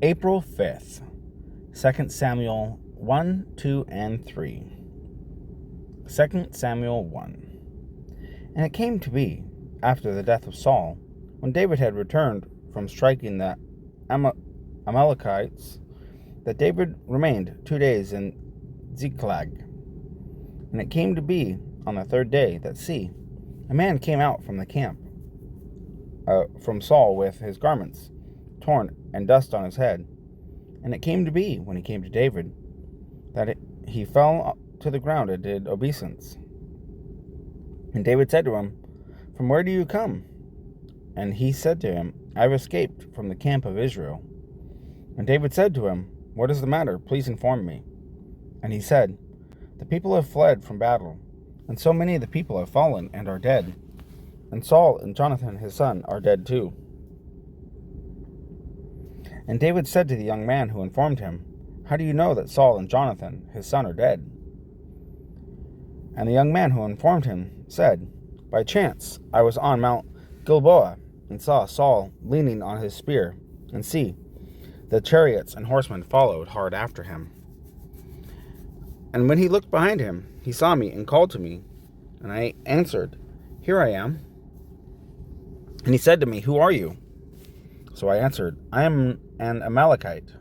April 5th, 2 Samuel 1, 2, and 3. 2 Samuel 1. And it came to be, after the death of Saul, when David had returned from striking the Amalekites, that David remained 2 days in Ziklag. And it came to be on the third day that, see, a man came out from the camp from Saul with his garments torn and dust on his head. And it came to be, when he came to David, that he fell to the ground and did obeisance. And David said to him, "From where do you come?" And he said to him, "I have escaped from the camp of Israel." And David said to him, "What is the matter? Please inform me." And he said, "The people have fled from battle, and so many of the people have fallen and are dead. And Saul and Jonathan his son are dead too." And David said to the young man who informed him, "How do you know that Saul and Jonathan his son are dead?" And the young man who informed him said, "By chance I was on Mount Gilboa, and saw Saul leaning on his spear, and see, the chariots and horsemen followed hard after him. And when he looked behind him, he saw me and called to me, and I answered, 'Here I am.' And he said to me, 'Who are you?' So I answered, 'I am an Amalekite.'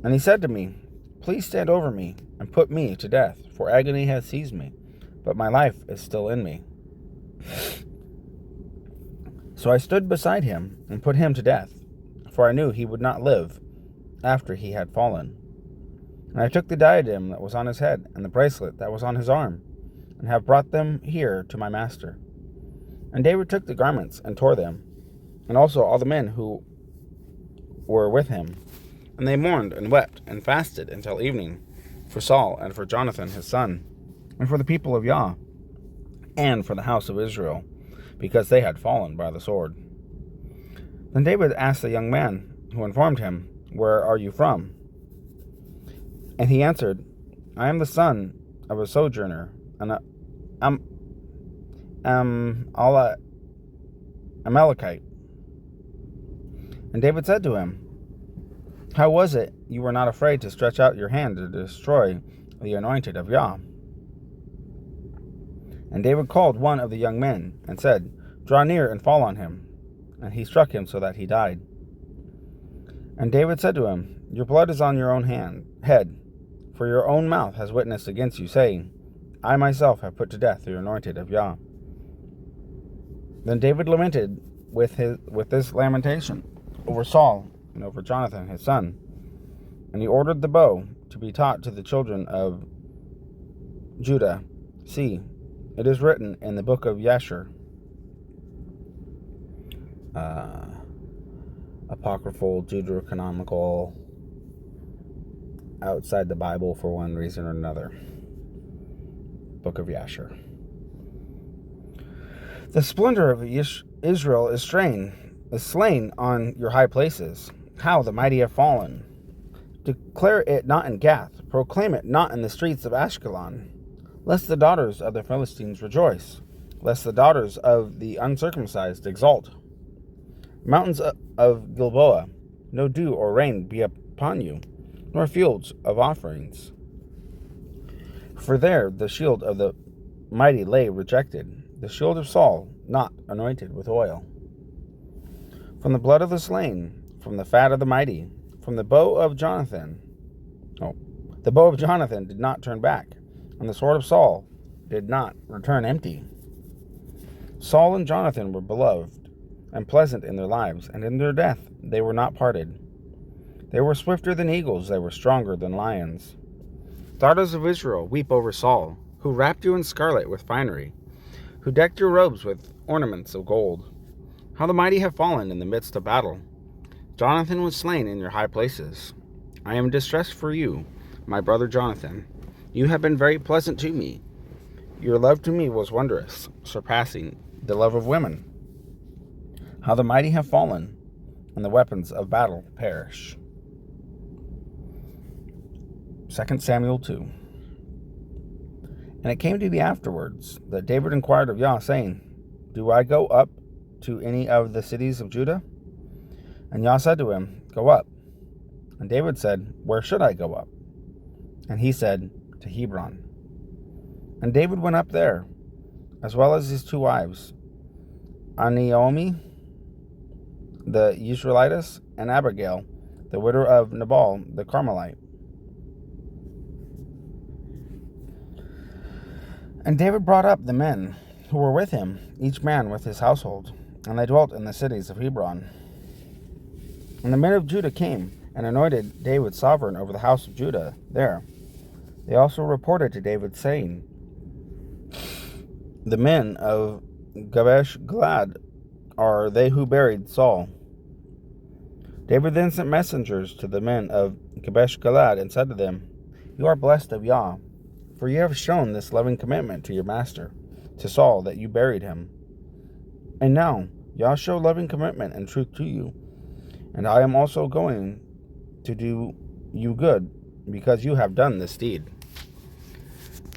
And he said to me, 'Please stand over me and put me to death, for agony has seized me, but my life is still in me.' So I stood beside him and put him to death, for I knew he would not live after he had fallen. And I took the diadem that was on his head and the bracelet that was on his arm, and have brought them here to my master." And David took the garments and tore them, and also all the men who were with him. And they mourned and wept and fasted until evening for Saul and for Jonathan his son, and for the people of Yah, and for the house of Israel, because they had fallen by the sword. Then David asked the young man who informed him, "Where are you from?" And he answered, "I am the son of a sojourner, and Amalekite." And David said to him, "How was it you were not afraid to stretch out your hand to destroy the anointed of Yah?" And David called one of the young men and said, "Draw near and fall on him." And he struck him so that he died. And David said to him, "Your blood is on your own head, for your own mouth has witnessed against you, saying, 'I myself have put to death the anointed of Yah.'" Then David lamented with this lamentation over Saul and over Jonathan his son. And he ordered the bow to be taught to the children of Judah. See, it is written in the book of Yashar, apocryphal, Deuterocanonical, outside the Bible for one reason or another. Book of Yashar. "The splendor of Israel is slain on your high places. How the mighty have fallen. Declare it not in Gath, proclaim it not in the streets of Ashkelon, lest the daughters of the Philistines rejoice, lest the daughters of the uncircumcised exult. Mountains of Gilboa, no dew or rain be upon you, nor fields of offerings. For there the shield of the mighty lay rejected, the shield of Saul not anointed with oil. From the blood of the slain, from the fat of the mighty, from the bow of Jonathan. The bow of Jonathan did not turn back, and the sword of Saul did not return empty. Saul and Jonathan were beloved and pleasant in their lives, and in their death they were not parted. They were swifter than eagles, they were stronger than lions. Daughters of Israel, weep over Saul, who wrapped you in scarlet with finery, who decked your robes with ornaments of gold. How the mighty have fallen in the midst of battle. Jonathan was slain in your high places. I am distressed for you, my brother Jonathan. You have been very pleasant to me. Your love to me was wondrous, surpassing the love of women. How the mighty have fallen, and the weapons of battle perish." 2 Samuel 2. And it came to be afterwards that David inquired of Yah, saying, "Do I go up to any of the cities of Judah?" And Yah said to him, Go up. And David said, Where should I go up? And he said, To Hebron. And David went up there, as well as his 2 wives, Ahinoam the Yisraelitess, and Abigail, the widow of Nabal the Carmelite. And David brought up the men who were with him, each man with his household, and they dwelt in the cities of Hebron. And the men of Judah came and anointed David sovereign over the house of Judah there. They also reported to David, saying, The men of Jabesh Gilead are they who buried Saul. David then sent messengers to the men of Jabesh Gilead and said to them, You are blessed of Yah, for you have shown this loving commitment to your master, to Saul, that you buried him. And now Yah show loving commitment and truth to you, and I am also going to do you good, because you have done this deed.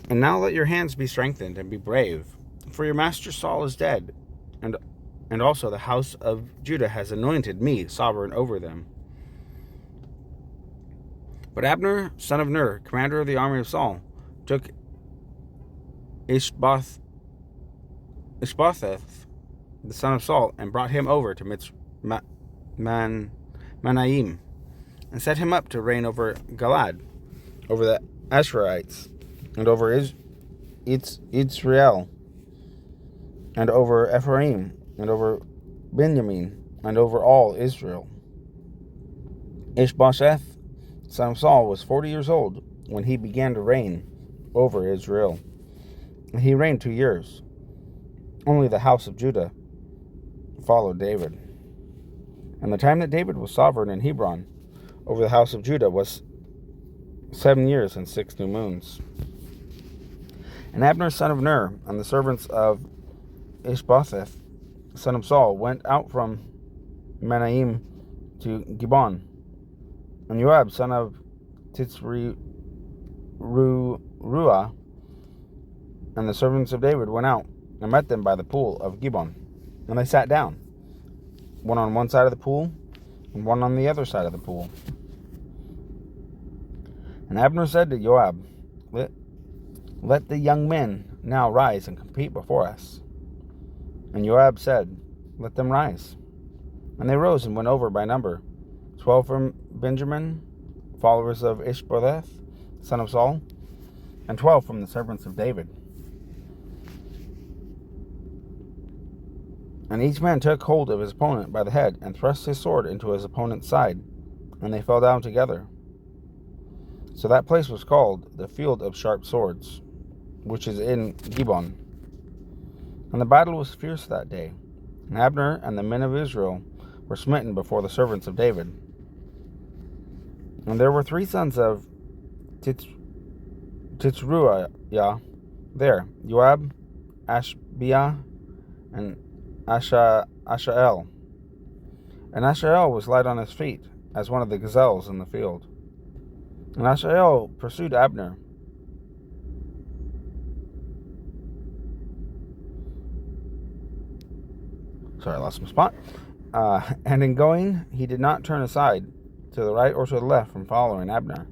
And now let your hands be strengthened and be brave, for your master Saul is dead, and also the house of Judah has anointed me sovereign over them. But Abner, son of Ner, commander of the army of Saul, took Ishbosheth, the son of Saul, and brought him over to Manaim, and set him up to reign over Galaad, over the Asherites, and over Israel, and over Ephraim, and over Benjamin, and over all Israel. Ishbosheth, son of Saul, was 40 years old when he began to reign over Israel. And he reigned 2 years. Only the house of Judah followed David. And the time that David was sovereign in Hebron over the house of Judah was 7 years and 6 new moons. And Abner, son of Ner, and the servants of Ishbosheth, son of Saul, went out from Manaim to Gibeon. And Joab, son of Tzruah, and the servants of David went out and met them by the pool of Gibeon. And they sat down, one on one side of the pool, and one on the other side of the pool. And Abner said to Joab, Let the young men now rise and compete before us. And Joab said, Let them rise. And they rose and went over by number, 12 from Benjamin, followers of Ishbosheth, son of Saul, and 12 from the servants of David. And each man took hold of his opponent by the head, and thrust his sword into his opponent's side, and they fell down together. So that place was called the Field of Sharp Swords, which is in Gibeon. And the battle was fierce that day, and Abner and the men of Israel were smitten before the servants of David. And there were 3 sons of Tzruah there, Joab, Ashbiah, and Ashael. And Ashael was light on his feet, as one of the gazelles in the field. And Ashael pursued Abner. Sorry, I lost my spot. And in going, he did not turn aside to the right or to the left from following Abner.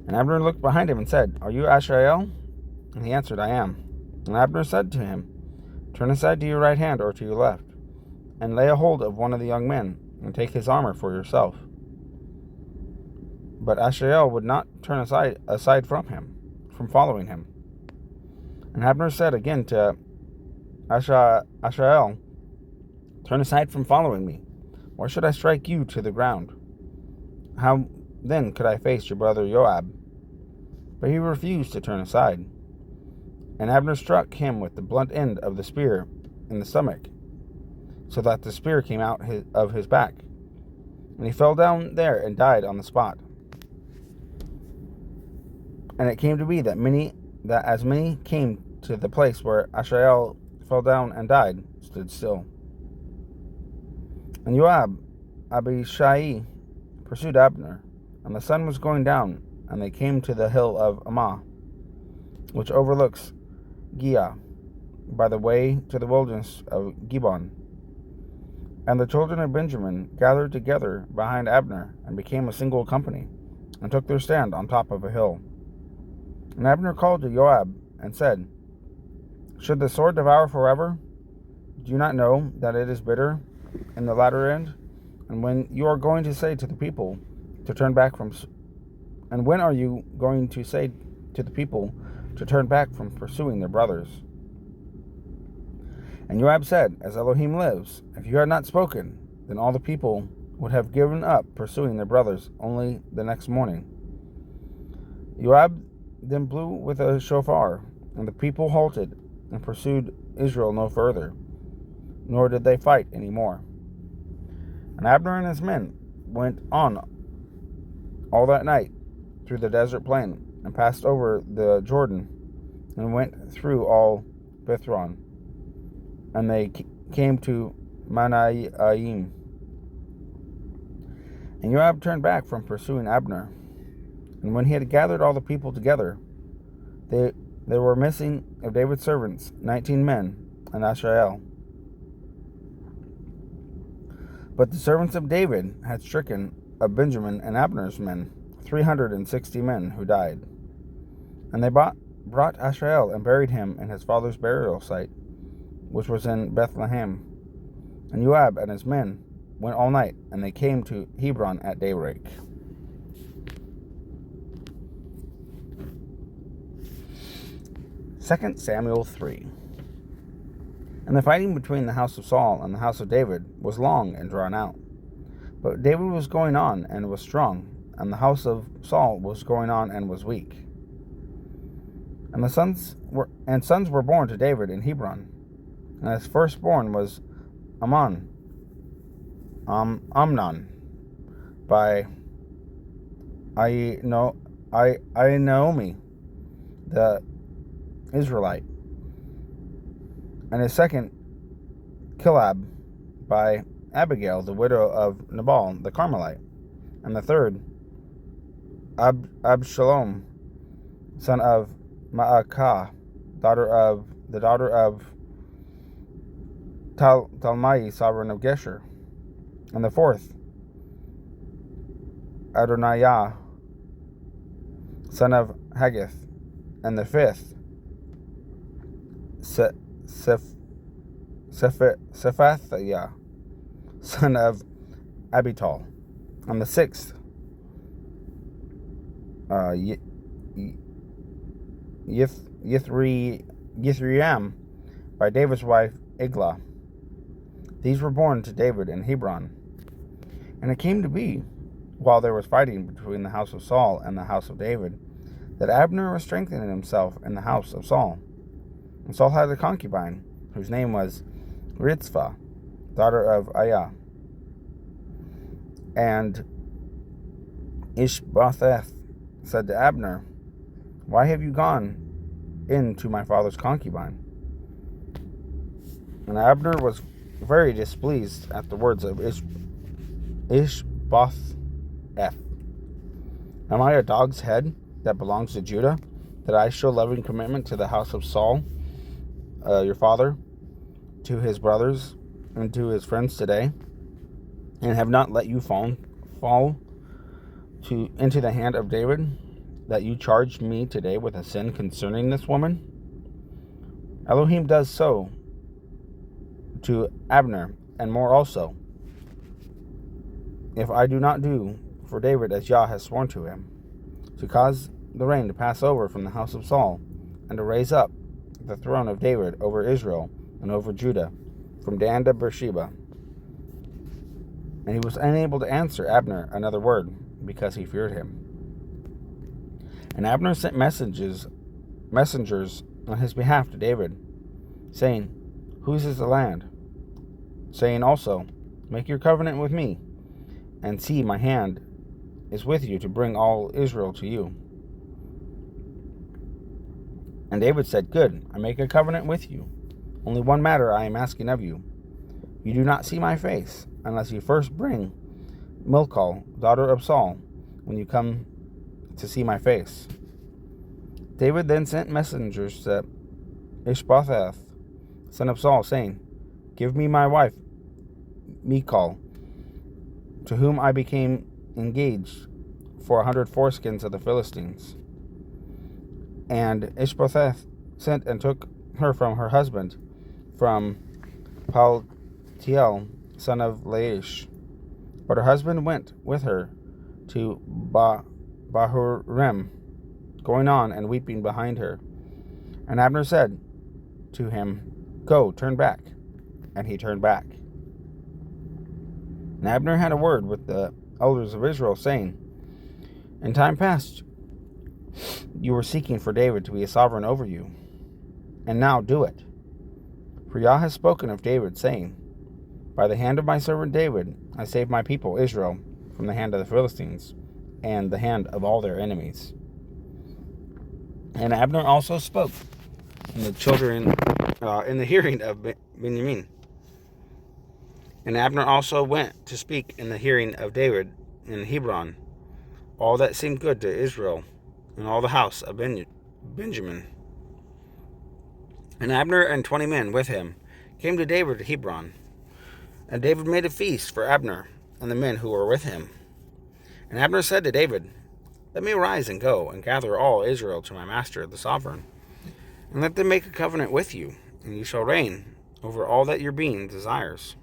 And Abner looked behind him and said, Are you Ashael? And he answered, I am. And Abner said to him, Turn aside to your right hand or to your left, and lay a hold of one of the young men, and take his armor for yourself. But Ashael would not turn aside from him, from following him. And Abner said again to Ashael, Turn aside from following me. Why should I strike you to the ground? How then could I face your brother Joab? But he refused to turn aside. And Abner struck him with the blunt end of the spear in the stomach, so that the spear came out of his back. And he fell down there and died on the spot. And it came to be that as many came to the place where Ashael fell down and died, stood still. And Joab, Abishai, pursued Abner, and the sun was going down, and they came to the hill of Ammah, which overlooks Giah, by the way to the wilderness of Gibeon. And the children of Benjamin gathered together behind Abner and became a single company, and took their stand on top of a hill. And Abner called to Joab and said, Should the sword devour forever? Do you not know that it is bitter in the latter end? And when you are going to say to the people to turn back from, and when are you going to say to the people to turn back from pursuing their brothers? And Joab said, As Elohim lives, if you had not spoken, then all the people would have given up pursuing their brothers only the next morning. Joab then blew with a shofar, and the people halted and pursued Israel no further, nor did they fight any more. And Abner and his men went on all that night through the desert plain, and passed over the Jordan, and went through all Bithron. And they came to Manaim. And Joab turned back from pursuing Abner. And when he had gathered all the people together, they were missing of David's servants 19 men and Asahel. But the servants of David had stricken of Benjamin and Abner's men 360 men who died. And they brought Asahel and buried him in his father's burial site, which was in Bethlehem. And Joab and his men went all night, and they came to Hebron at daybreak. Second Samuel 3. And the fighting between the house of Saul and the house of David was long and drawn out. But David was going on and was strong, and the house of Saul was going on and was weak. And sons were born to David in Hebron. And his firstborn was Amnon by Naomi, the Israelite. And his second, Kilab, by Abigail, the widow of Nabal, the Carmelite. And the third, Absalom, son of Maacah, daughter of Talmai, sovereign of Geshur. And the fourth, Adoniah, son of Haggith. And the fifth, Sephathiah, son of Abital. And the sixth, Yithream, by David's wife Eglah. These were born to David in Hebron. And it came to be, while there was fighting between the house of Saul and the house of David, that Abner was strengthening himself in the house of Saul. And Saul had a concubine, whose name was Ritzvah, daughter of Aiah. And Ishbosheth said to Abner, Why have you gone in to my father's concubine? And Abner was very displeased at the words of Ishbosheth. Am I a dog's head that belongs to Judah, that I show loving commitment to the house of Saul, your father, to his brothers, and to his friends today, and have not let you fall into the hand of David, that you charged me today with a sin concerning this woman? Elohim does so to Abner, and more also, if I do not do for David as Yah has sworn to him, to cause the rain to pass over from the house of Saul, and to raise up the throne of David over Israel and over Judah, from Dan to Beersheba. And he was unable to answer Abner another word, because he feared him. And Abner sent messengers on his behalf to David, saying, Whose is the land? Saying also, Make your covenant with me, and see, my hand is with you to bring all Israel to you. And David said, Good, I make a covenant with you. Only one matter I am asking of you. You do not see my face, unless you first bring Milcol, daughter of Saul, when you come to see my face. David then sent messengers to Ishbosheth, son of Saul, saying, Give me my wife, Michal, to whom I became engaged for 100 foreskins of the Philistines. And Ishbosheth sent and took her from her husband, from Paltiel, son of Laish. But her husband went with her to Bahurim, going on and weeping behind her. And Abner said to him, Go, turn back. And he turned back. And Abner had a word with the elders of Israel, saying, In time past you were seeking for David to be a sovereign over you, and now do it. For Yah has spoken of David, saying, By the hand of my servant David I saved my people Israel from the hand of the Philistines, and the hand of all their enemies. And Abner also spoke in the hearing of Benjamin. And Abner also went to speak in the hearing of David in Hebron, all that seemed good to Israel, and all the house of Benjamin. And Abner and 20 men with him came to David at Hebron. And David made a feast for Abner and the men who were with him. And Abner said to David, Let me arise and go and gather all Israel to my master, the sovereign, and let them make a covenant with you, and you shall reign over all that your being desires.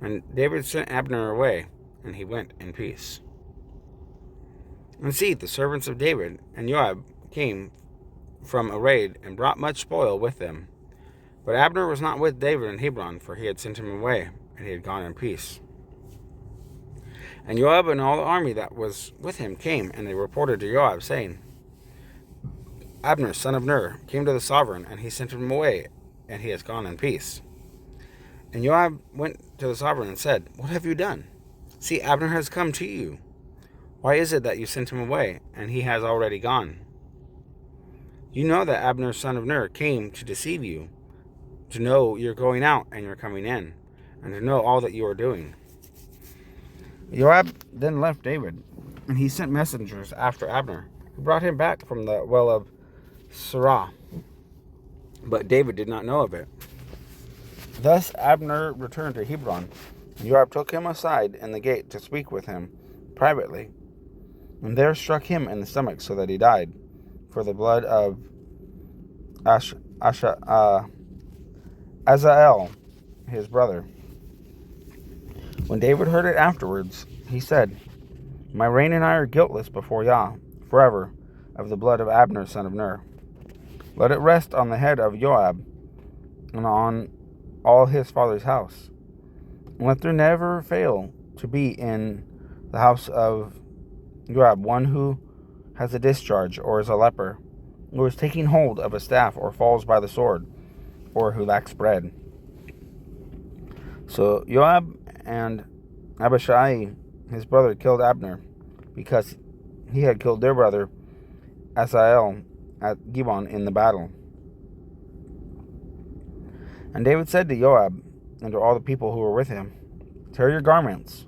And David sent Abner away, and he went in peace. And see, the servants of David and Joab came from a raid and brought much spoil with them. But Abner was not with David in Hebron, for he had sent him away, and he had gone in peace. And Joab and all the army that was with him came, and they reported to Joab, saying, Abner, son of Ner, came to the sovereign, and he sent him away, and he has gone in peace. And Joab went to the sovereign and said, What have you done? See, Abner has come to you. Why is it that you sent him away, and he has already gone? You know that Abner, son of Ner, came to deceive you, to know you're going out and you're coming in, and to know all that you are doing. Joab then left David, and he sent messengers after Abner, who brought him back from the well of Sirah. But David did not know of it. Thus Abner returned to Hebron, and Joab took him aside in the gate to speak with him privately, and there struck him in the stomach so that he died, for the blood of Azael, his brother. When David heard it afterwards, he said, My reign and I are guiltless before Yah forever of the blood of Abner, son of Ner. Let it rest on the head of Joab and on all his father's house. And let there never fail to be in the house of Joab one who has a discharge, or is a leper, or is taking hold of a staff, or falls by the sword, or who lacks bread. So Joab and Abishai, his brother, killed Abner, because he had killed their brother Asael at Gibeon in the battle. And David said to Joab and to all the people who were with him, Tear your garments,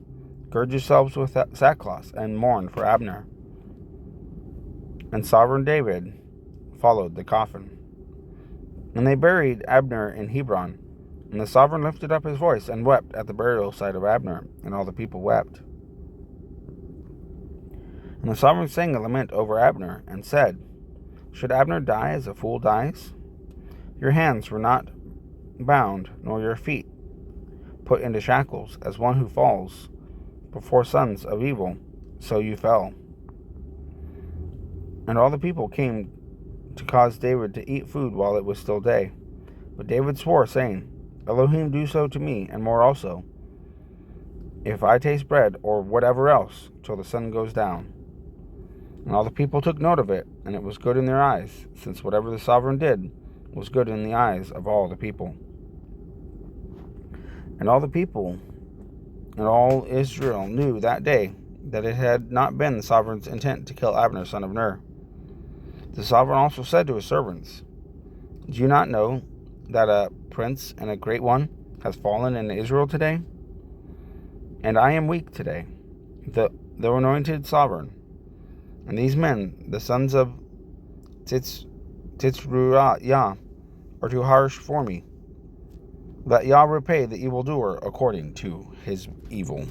gird yourselves with sackcloth, and mourn for Abner. And sovereign David followed the coffin. And they buried Abner in Hebron. And the sovereign lifted up his voice and wept at the burial site of Abner, and all the people wept. And the sovereign sang a lament over Abner, and said, Should Abner die as a fool dies? Your hands were not bound, nor your feet put into shackles, as one who falls before sons of evil, so you fell. And all the people came to cause David to eat food while it was still day. But David swore, saying, Elohim do so to me, and more also, if I taste bread, or whatever else, till the sun goes down. And all the people took note of it, and it was good in their eyes, since whatever the sovereign did was good in the eyes of all the people. And all the people and all Israel knew that day that it had not been the sovereign's intent to kill Abner, son of Ner. The sovereign also said to his servants, Do you not know that a prince and a great one has fallen in Israel today? And I am weak today, the anointed sovereign. And these men, the sons of Titzruah, are too harsh for me. Let Yah repay the evildoer according to his evil.